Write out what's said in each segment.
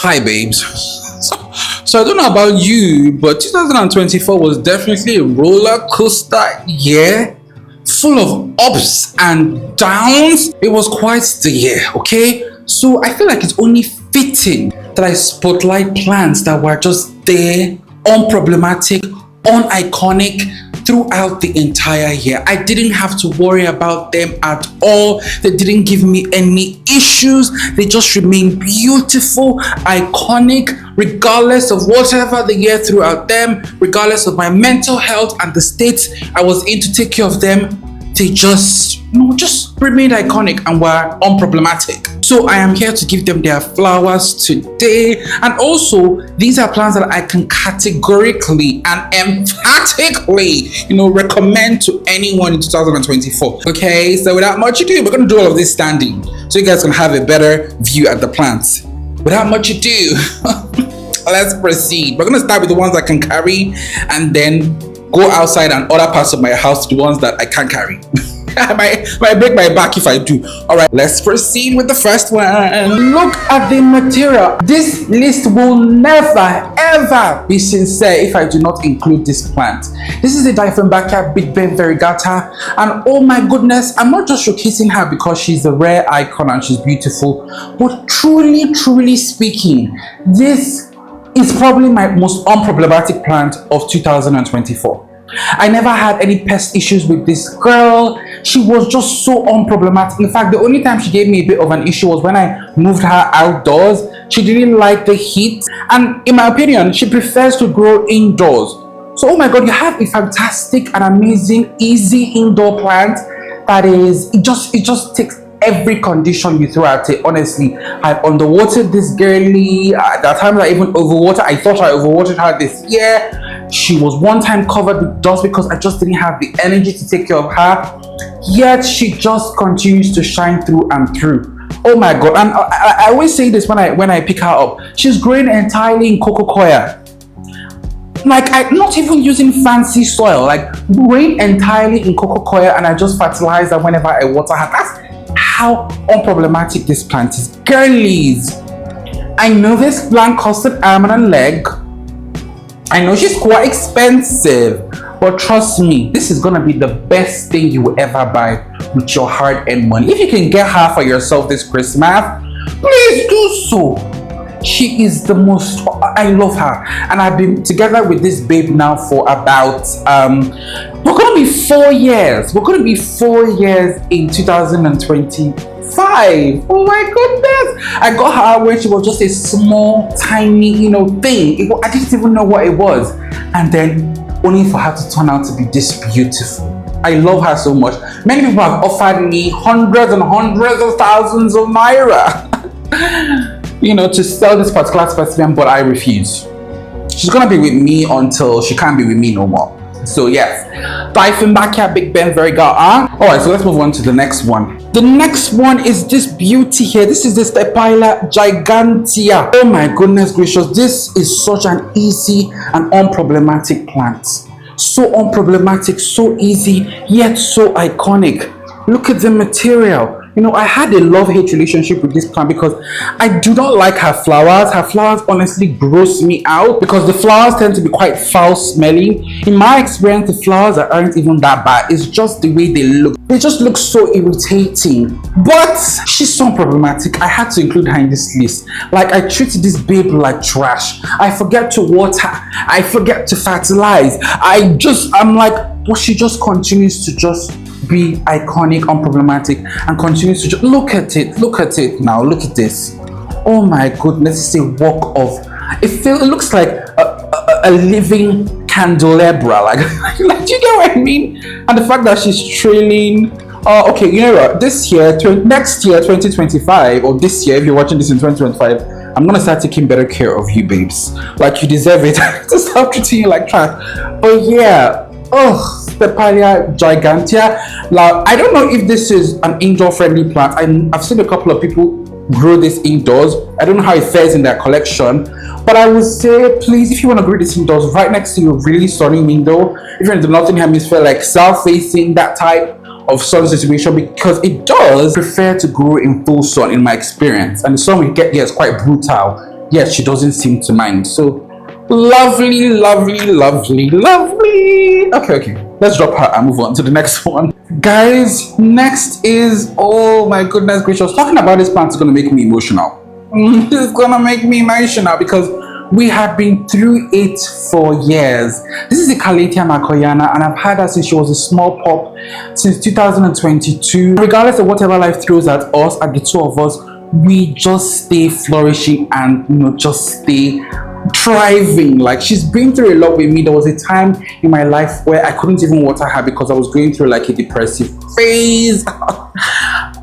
Hi, babes. So I don't know about you, but 2024 was definitely a roller coaster year, full of ups and downs. It was quite the year, okay? So I feel like it's only fitting that I spotlight plants that were just there, unproblematic, uniconic throughout the entire year. I didn't have to worry about them at all. They didn't give me any issues. They just remained beautiful, iconic, regardless of whatever the year threw at them, regardless of my mental health and the state I was in to take care of them. They just remained iconic and were unproblematic. So I am here to give them their flowers today. And also, these are plants that I can categorically and emphatically, recommend to anyone in 2024. Okay, so without much ado, we're going to do all of this standing so you guys can have a better view at the plants. Without much ado, let's proceed. We're going to start with the ones I can carry and then go outside and other parts of my house to the ones that I can't carry. I might break my back if I do. All right, let's proceed with the first one. Look at the material. This list will never ever be sincere if I do not include this plant. This is the Dieffenbachia Big Ben Variegated, and oh my goodness, I'm not just showcasing her because she's a rare icon and she's beautiful, but truly speaking, this is probably my most unproblematic plant of 2024. I never had any pest issues with this girl. She was just so unproblematic. In fact, the only time she gave me a bit of an issue was when I moved her outdoors. She didn't like the heat, and in my opinion, she prefers to grow indoors. So oh my god, you have a fantastic and amazing easy indoor plant that is, it just takes every condition you throw at it. Honestly, I've underwatered this girly. At times I even overwatered. I thought I overwatered her this year. She was one time covered with dust because I just didn't have the energy to take care of her. Yet she just continues to shine through and through. Oh my god. And I always say this when I pick her up. She's growing entirely in cocoa. Like, I'm not even using fancy soil. Like, growing entirely in cocoa, and I just fertilize her whenever I water her. That's how unproblematic this plant is. Girlies, I know this plant costs an arm and a leg. I know she's quite expensive, but trust me, this is gonna be the best thing you will ever buy with your hard-earned money. If you can get her for yourself this Christmas, please do so. She is the most, I love her, and I've been together with this babe now for about we're gonna be 4 years. We're gonna be 4 years in 2025. Oh my goodness! I got her when she was just a small, tiny, thing. I didn't even know what it was, and then only for her to turn out to be this beautiful. I love her so much. Many people have offered me hundreds and hundreds of thousands of naira, to sell this particular specimen, but I refuse. She's gonna be with me until she can't be with me no more. So yes, Dieffenbachia Big Ben Variegated. Alright, so let's move on to the next one. The next one is this beauty here. This is the Stapelia gigantea. Oh my goodness gracious, this is such an easy and unproblematic plant. So unproblematic, so easy, yet so iconic. Look at the material. I had a love-hate relationship with this plant because I do not like her flowers. Her flowers honestly gross me out because the flowers tend to be quite foul-smelling. In my experience, the flowers aren't even that bad. It's just the way they look. They just look so irritating. But she's so problematic. I had to include her in this list. Like, I treat this babe like trash. I forget to water. I forget to fertilize. I'm like, but she just continues to just be iconic, unproblematic, and continues to just look at it now. Look at this. Oh my goodness, it's a work of it looks like a living candelabra. Like do you get what I mean? And the fact that she's trailing. Okay, you know what? Next year, 2025, or this year, if you're watching this in 2025, I'm gonna start taking better care of you, babes. Like, you deserve it. To stop treating you like trash. But yeah. Oh, Stapelia gigantea. Now, I don't know if this is an indoor-friendly plant. I've seen a couple of people grow this indoors. I don't know how it fares in their collection, but I would say, please, if you want to grow this indoors, right next to your really sunny window, if you're in the northern hemisphere, like south-facing, that type of sun situation, because it does prefer to grow in full sun, in my experience, and the sun we get here is quite brutal. yet she doesn't seem to mind. So lovely, lovely, lovely, lovely. Okay, let's drop her and move on to the next one. Guys, next is, oh my goodness gracious, talking about this plant is going to make me emotional. It's going to make me emotional because we have been through it for years. This is a Calathea makoyana, and I've had her since she was a small pup, since 2022. Regardless of whatever life throws at us, at the two of us, we just stay flourishing and, you know, just stay thriving. Like, she's been through a lot with me. There was a time in my life where I couldn't even water her because I was going through like a depressive phase.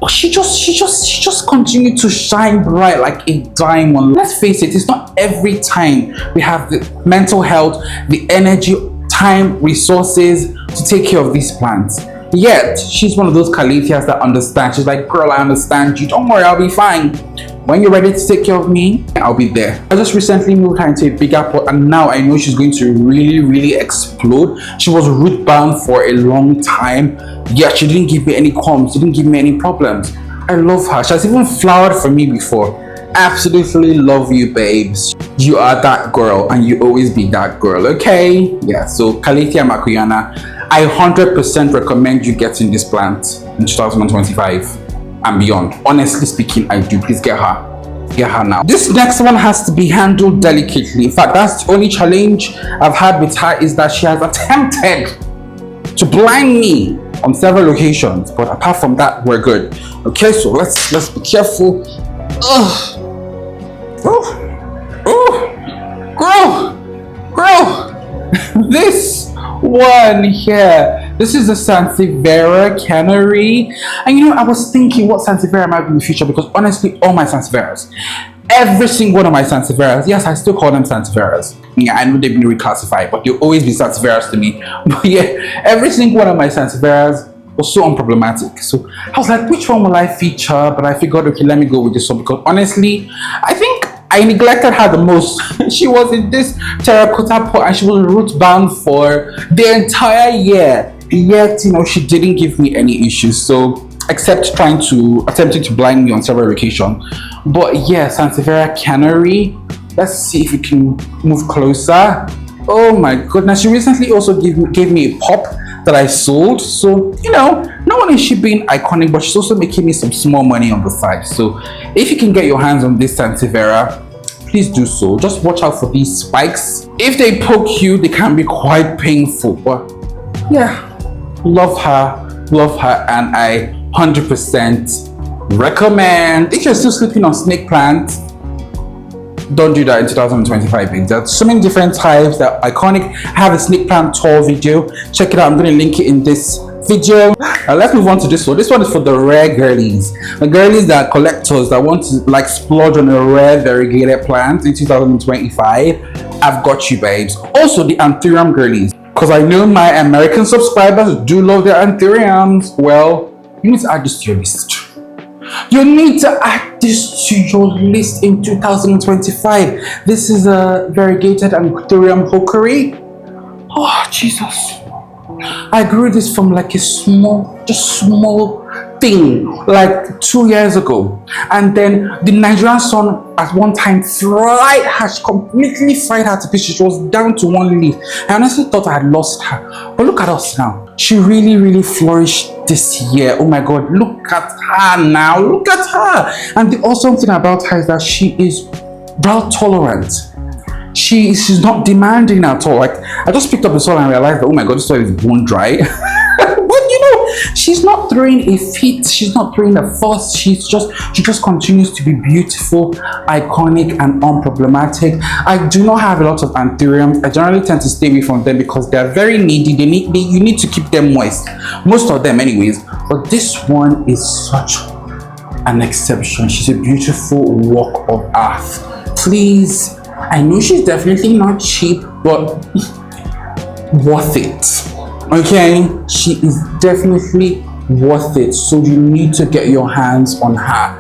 But she just continued to shine bright like a diamond. Let's face it, it's not every time we have the mental health, the energy, time, resources to take care of these plants. Yet she's one of those Calatheas that understands. She's like, girl, I understand you, don't worry, I'll be fine. When you're ready to take care of me, I'll be there. I just recently moved her into a bigger pot, and now I know she's going to really explode. She was root bound for a long time, yet she didn't give me any qualms, she didn't give me any problems. I love her. She has even flowered for me before. Absolutely love you, babes. You are that girl, and you always be that girl, okay? Yeah, so Calathea makoyana, I 100% recommend you getting this plant in 2025 and beyond. Honestly speaking, I do. Please get her now. This next one has to be handled delicately. In fact, that's the only challenge I've had with her, is that she has attempted to blind me on several occasions, but apart from that, we're good. Okay, so let's be careful. Girl, this one here, this is the Sansevieria Canary, and you know, I was thinking what Sansevieria might be in the future, because honestly, all my Sansevierias, every single one of my Sansevierias, yes, I still call them Sansevierias. Yeah, I know they've been reclassified, but they'll always be Sansevierias to me. But yeah, every single one of my Sansevierias was so unproblematic. So I was like, which one will I feature? But I figured, okay, let me go with this one, because honestly, I think I neglected her the most. She was in this terracotta pot and she was root bound for the entire year. Yet, you know, she didn't give me any issues. So, except attempting to blind me on several occasions. But yeah, Sansevieria Canary. Let's see if we can move closer. Oh my goodness. She recently also gave me a pop that I sold. So, you know, not only is she being iconic, but she's also making me some small money on the side. So if you can get your hands on this Sansevieria, please do so. Just watch out for these spikes. If they poke you, they can be quite painful. But yeah, love her, and I 100% recommend. If you're still sleeping on snake plants, don't do that in 2025, babe. There's so many different types that are iconic. I have a snake plant tour video. Check it out. I'm going to link it in this video. Now let's move on to this one. This one is for the rare girlies. The girlies that are collectors that want to like splurge on a rare variegated plant in 2025. I've got you, babes. Also the Anthurium girlies, because I know my American subscribers do love their Anthuriums. Well, you need to add this to your list. You need to add this to your list in 2025. This is a variegated Anthurium Hookeri. Oh, Jesus. I grew this from like a small thing like 2 years ago. And then the Nigerian sun at one time completely fried her to pieces. She was down to one leaf. I honestly thought I had lost her. But look at us now. She really flourished this year. Oh my God, look at her now. Look at her. And the awesome thing about her is that she is drought tolerant. She's not demanding at all. Like, I just picked up the soil and realized that, oh my God, this soil is bone dry. But you know, she's not throwing a fit, she's not throwing a fuss. She just continues to be beautiful, iconic, and unproblematic. I do not have a lot of Anthuriums. I generally tend to stay away from them because they're very needy. You need to keep them moist, most of them anyways. But this one is such an exception. She's a beautiful walk of earth. Please, I know she's definitely not cheap, but worth it. Okay, she is definitely worth it. So you need to get your hands on her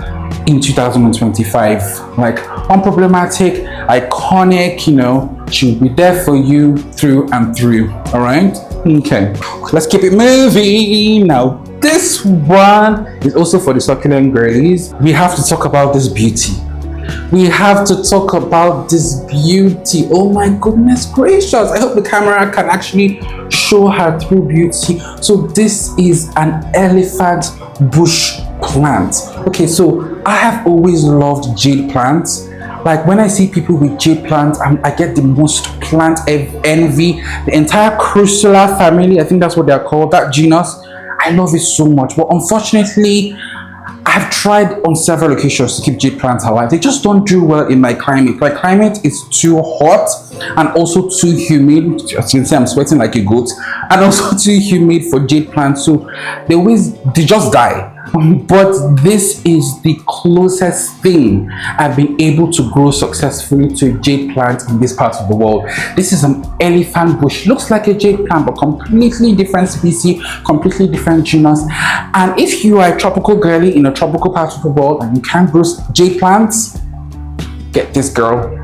in 2025. Like, unproblematic, iconic, you know, she'll be there for you through and through. All right, okay, let's keep it moving. Now this one is also for the succulent girlies. We have to talk about this beauty. we have to talk about this beauty. Oh my goodness gracious. I hope the camera can actually show her true beauty. So this is an elephant bush plant. Okay, so I have always loved jade plants. Like when I see people with jade plants, I get the most plant envy. The entire Crucula family, I think that's what they're called, that genus, I love it so much. But unfortunately, I've tried on several occasions to keep jade plants alive. They just don't do well in my climate. My climate is too hot and also too humid. As you can see, I'm sweating like a goat, and also too humid for jade plants. So they just die. But this is the closest thing I've been able to grow successfully to a jade plant in this part of the world. This is an elephant bush. Looks like a jade plant, but completely different species, completely different genus. And if you are a tropical girly in a tropical part of the world and you can't grow jade plants, get this girl.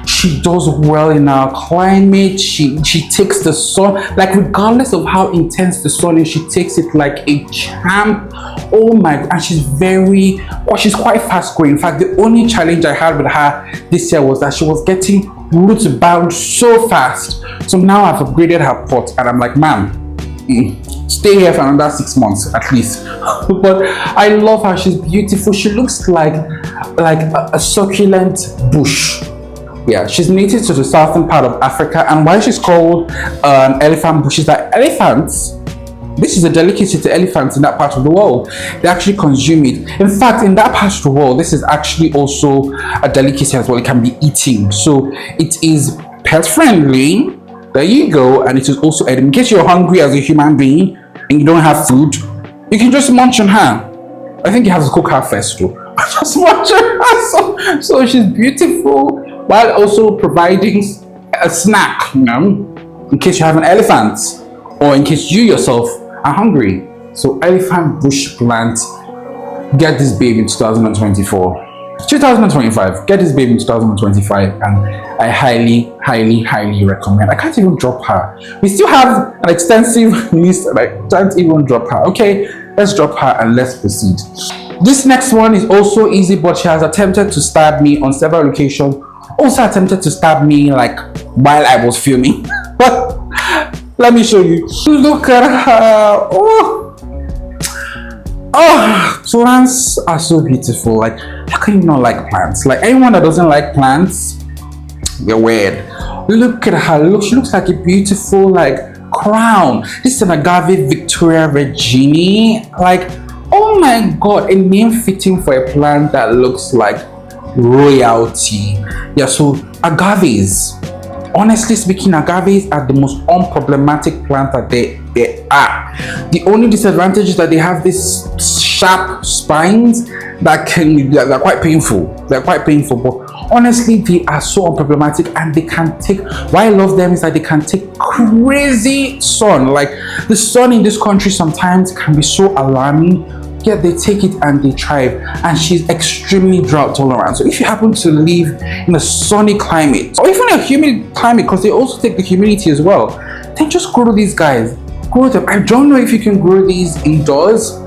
She does well in our climate. She takes the sun, like regardless of how intense the sun is, she takes it like a champ. Oh my, and she's she's quite fast growing. In fact, the only challenge I had with her this year was that she was getting roots bound so fast. So now I've upgraded her pot and I'm like, ma'am, stay here for another 6 months at least. But I love her. She's beautiful. She looks like a succulent bush. Yeah, she's native to the southern part of Africa, and why she's called an elephant bush is that elephants, this is a delicacy to elephants in that part of the world. They actually consume it. In fact, in that part of the world, this is actually also a delicacy as well. It can be eaten. So it is pet friendly. There you go. And it is also edible. In case you're hungry as a human being and you don't have food, you can just munch on her. I think you have to cook her first too. Just munch on her. So she's beautiful, while also providing a snack, you know, in case you have an elephant or in case you yourself are hungry. So elephant bush plant, get this baby in 2024. 2025, get this baby in 2025, and I highly recommend. I can't even drop her. We still have an extensive list and I can't even drop her. Okay, let's drop her and let's proceed. This next one is also easy, but she has attempted to stab me on several occasions. Also attempted to stab me like while I was filming. But let me show you. Look at her. Oh, plants are so beautiful. Like, how can you not like plants? Like, anyone that doesn't like plants, you're weird. Look at her. She looks like a beautiful like crown. This is an Agave victoriae-reginae. Like, oh my god, a name fitting for a plant that looks like royalty. Yeah, so agaves, honestly speaking, agaves are the most unproblematic plant that they are. The only disadvantage is that they have these sharp spines they're quite painful. They're quite painful, but honestly, they are so unproblematic, and they can take, why I love them is that they can take crazy sun. Like, the sun in this country sometimes can be so alarming, yet they take it and they thrive. And she's extremely drought tolerant. So if you happen to live in a sunny climate, or even a humid climate, because they also take the humidity as well, then just grow these guys. Grow them. I don't know if you can grow these indoors.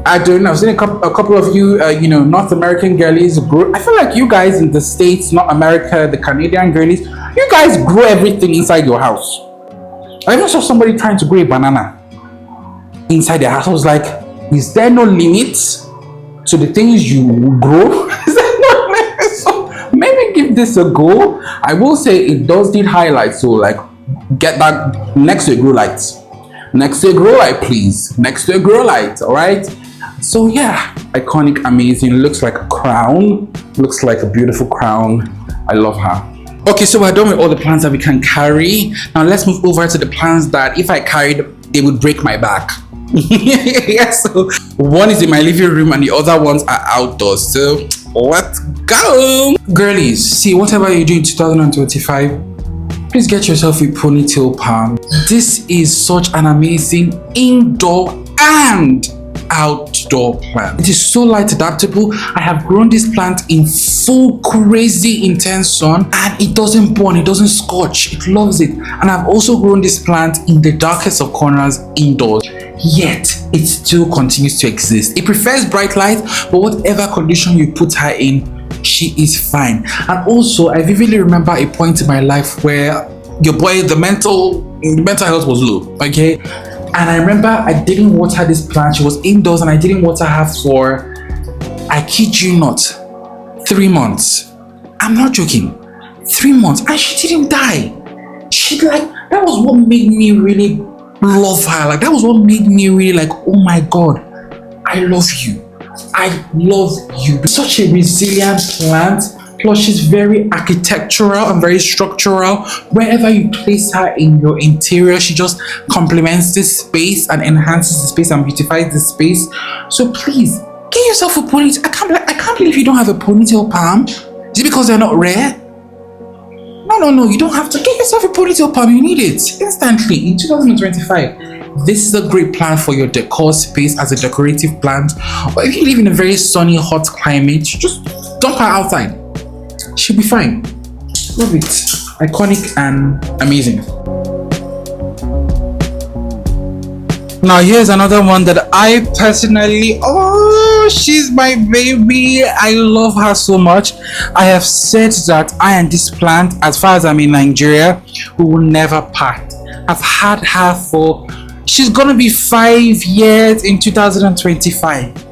I don't know. I've seen a couple of you, North American girlies grow. I feel like you guys in the States, not America, the Canadian girlies, you guys grow everything inside your house. I even saw somebody trying to grow a banana inside their house. I was like, is there no limit to the things you grow? Is there no limit? So maybe give this a go. I will say it does need highlights. So like, get that next to a grow light. Next to a grow light, please. Next to a grow light, all right? So yeah, iconic, amazing. Looks like a crown. Looks like a beautiful crown. I love her. Okay, so we're done with all the plants that we can carry. Now let's move over to the plants that if I carried, they would break my back. Yeah, so one is in my living room and the other ones are outdoors. So let's go. Girlies, see, whatever you do in 2025, please get yourself a ponytail palm. This is such an amazing indoor and outdoor plant. It is so light adaptable. I have grown this plant in full crazy intense sun and it doesn't burn, it doesn't scorch, it loves it. And I've also grown this plant in the darkest of corners indoors, yet it still continues to exist. It prefers bright light, but whatever condition you put her in, She is fine. And also, I vividly remember a point in my life where your boy, the mental health was low, okay? And I remember I didn't water this plant. She was indoors and I didn't water her for, I kid you not, 3 months. I'm not joking. 3 months. And she didn't die. That was what made me really love her. Like, that was what made me really like, oh my God, I love you. I love you. Such a resilient plant. Plus, she's very architectural and very structural. Wherever you place her in your interior, she just complements this space and enhances the space and beautifies the space. So please, get yourself a ponytail. I can't believe you don't have a ponytail palm. Is it because they're not rare? No, you don't have to. Get yourself a ponytail palm. You need it instantly in 2025. This is a great plant for your decor space as a decorative plant. Or if you live in a very sunny, hot climate, just dump her outside. She'll be fine. Love it. Iconic and amazing. Now here's another one that I personally, she's my baby. I love her so much. I have said that I and this plant, as far as I'm in Nigeria, we will never part. I've had her for, she's gonna be 5 years in 2025.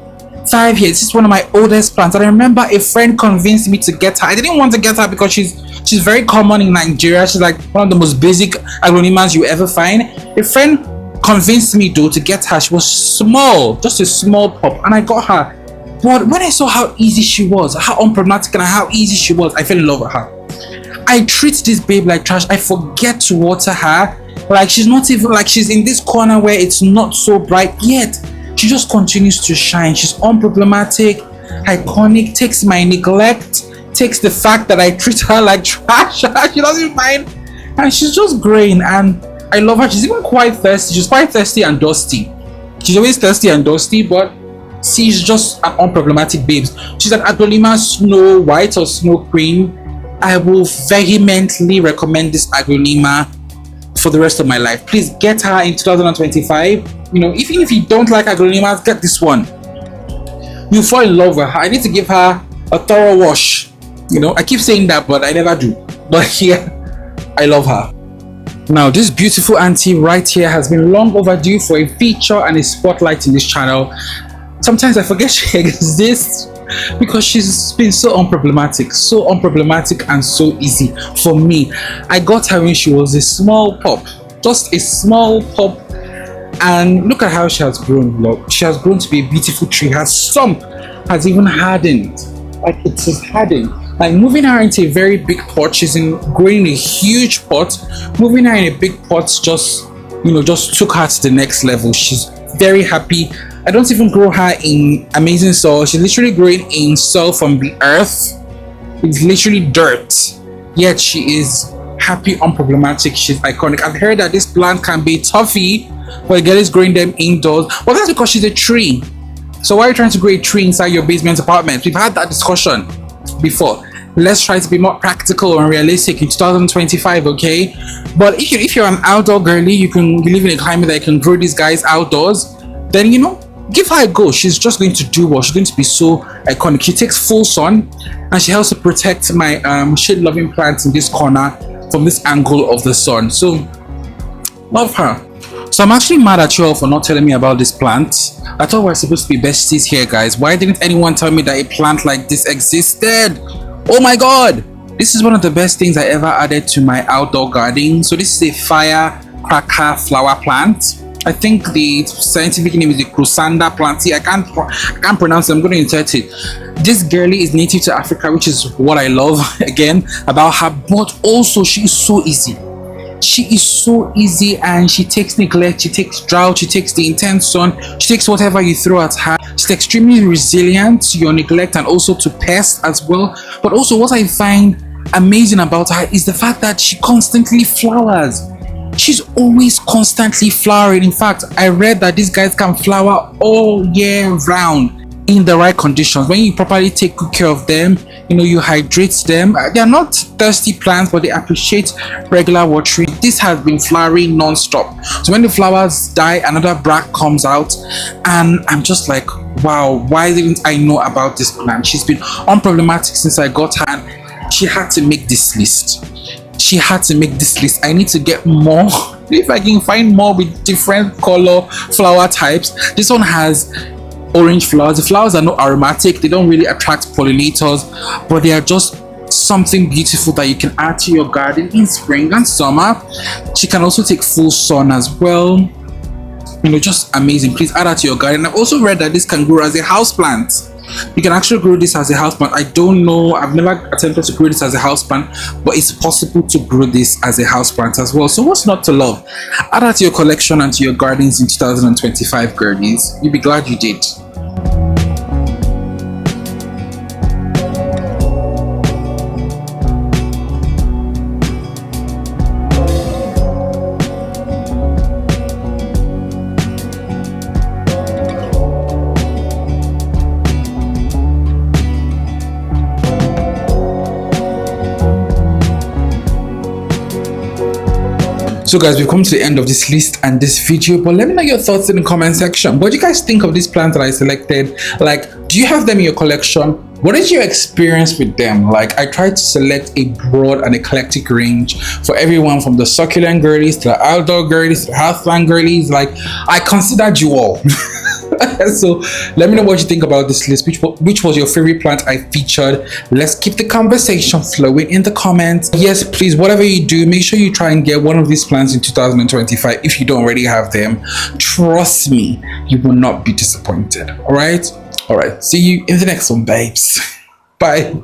5 years. This is one of my oldest plants, and I remember a friend convinced me to get her. I didn't want to get her because she's very common in Nigeria. She's like one of the most basic Aglaonemas you ever find. A friend convinced me though to get her. She was small, just a small pop, and I got her. But when I saw how easy she was, how unproblematic and how easy she was, I fell in love with her. I treat this babe like trash. I forget to water her. Like, she's not even, like, she's in this corner where it's not so bright yet. She just continues to shine. She's unproblematic, iconic, takes my neglect, takes the fact that I treat her like trash. She doesn't mind, and she's just growing, and I love her. She's even quite thirsty. She's quite thirsty and dusty. She's always thirsty and dusty, but she's just an unproblematic babe. She's an Aglaonema Snow White or Snow Queen. I will vehemently recommend this Aglaonema for the rest of my life. Please get her in 2025. You know, even if you don't like Aglaonemas, get this one. You fall in love with her. I need to give her a thorough wash. You know, I keep saying that, but I never do. But yeah, I love her. Now, this beautiful auntie right here has been long overdue for a feature and a spotlight in this channel. Sometimes I forget she exists because she's been so unproblematic and so easy for me. I got her when she was a small pup, just a small pup, and look at how she has grown. Look, she has grown to be a beautiful tree. Her stump has even hardened, like it is hardened. Like, moving her into a very big pot, she's growing a huge pot. Moving her in a big pot just took her to the next level. She's very happy. I don't even grow her in amazing soil. She's literally growing in soil from the earth. It's literally dirt. Yet she is happy, unproblematic. She's iconic. I've heard that this plant can be toughy, but a girl is growing them indoors. Well, that's because she's a tree. So why are you trying to grow a tree inside your basement apartment? We've had that discussion before. Let's try to be more practical and realistic in 2025, okay? But if you're an outdoor girly, you live in a climate that you can grow these guys outdoors, then give her a go. She's just going to do well. She's going to be so iconic. She takes full sun, and she helps to protect my shade-loving plants in this corner from this angle of the sun. So love her. So I'm actually mad at you all for not telling me about this plant. I thought we were supposed to be besties here, guys. Why didn't anyone tell me that a plant like this existed? Oh my god, this is one of the best things I ever added to my outdoor garden. So this is a firecracker flower plant. I think the scientific name is the Crusanda planty. I can't pronounce it. I'm going to insert it. This girlie is native to Africa, which is what I love again about her. But also, she is so easy. She is so easy, and she takes neglect, she takes drought, she takes the intense sun, she takes whatever you throw at her. She's extremely resilient to your neglect and also to pests as well. But also, what I find amazing about her is the fact that she constantly flowers. She's always constantly flowering. In fact, I read that these guys can flower all year round in the right conditions. When you properly take good care of them, you hydrate them. They are not thirsty plants, but they appreciate regular watering. This has been flowering non-stop. So when the flowers die, another bracts comes out, and I'm just like, wow, why didn't I know about this plant? She's been unproblematic since I got her, and she had to make this list. She had to make this list. I need to get more. If I can find more with different color flower types. This one has orange flowers. The flowers are not aromatic, they don't really attract pollinators, but they are just something beautiful that you can add to your garden in spring and summer. She can also take full sun as well. You know, just amazing. Please add that to your garden. I've also read that this can grow as a house plant. You can actually grow this as a house plant. I don't know, I've never attempted to grow this as a house plant, but it's possible to grow this as a house plant as well. So what's not to love? Add that to your collection and to your gardens in 2025, girlies. You'll be glad you did. So guys, we've come to the end of this list and this video, but let me know your thoughts in the comment section. What do you guys think of these plants that I selected? Like, do you have them in your collection? What is your experience with them? Like, I tried to select a broad and eclectic range for everyone, from the succulent girlies to the outdoor girlies to the houseplant girlies. Like, I considered you all. So let me know what you think about this list. Which was your favorite plant I featured? Let's keep the conversation flowing in the comments. Yes, please, whatever you do, make sure you try and get one of these plants in 2025 if you don't already have them. Trust me, you will not be disappointed. All right, see you in the next one, babes. Bye.